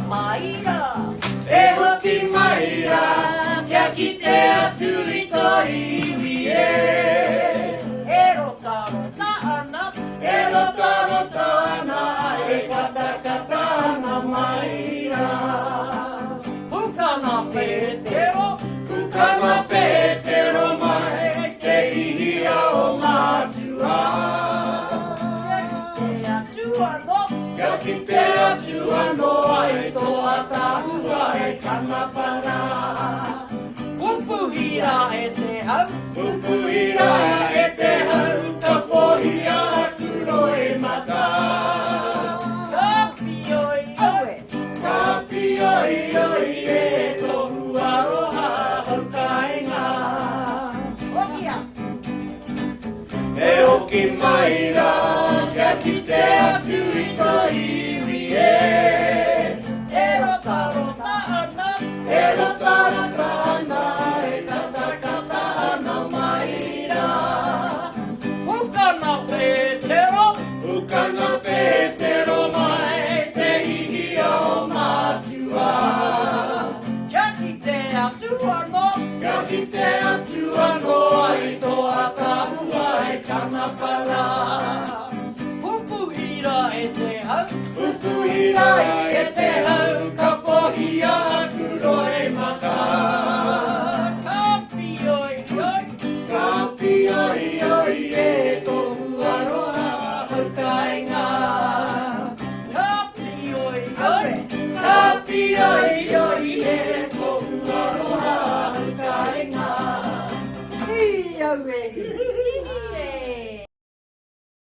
maira. E hoki maira, kia kite atu I tō iwi e. E rota rota ana, e rota rota ana, e kata kata ana maira. Pukana whetero, pukana whetero mai, ke ihia o mātua. Kia kite atu anō ai tō atahua e kanapara. Pupuhira e te hau, pupuhira e te hau, ka pohia kuro e mata. Kapi oi oi, kapi oi oi e tohu aroha haukainga. Okia! E oki maira, kia kite atu I tō iwi e. E rota rota ana, e rota rota ana, e kata kata ana maira. Pukana whetero mai, te ihia o mātua. Kia kite atu anō, kia kite atu anō ai tō atahua e kanapara. Pupuhira e te hau, pupuhira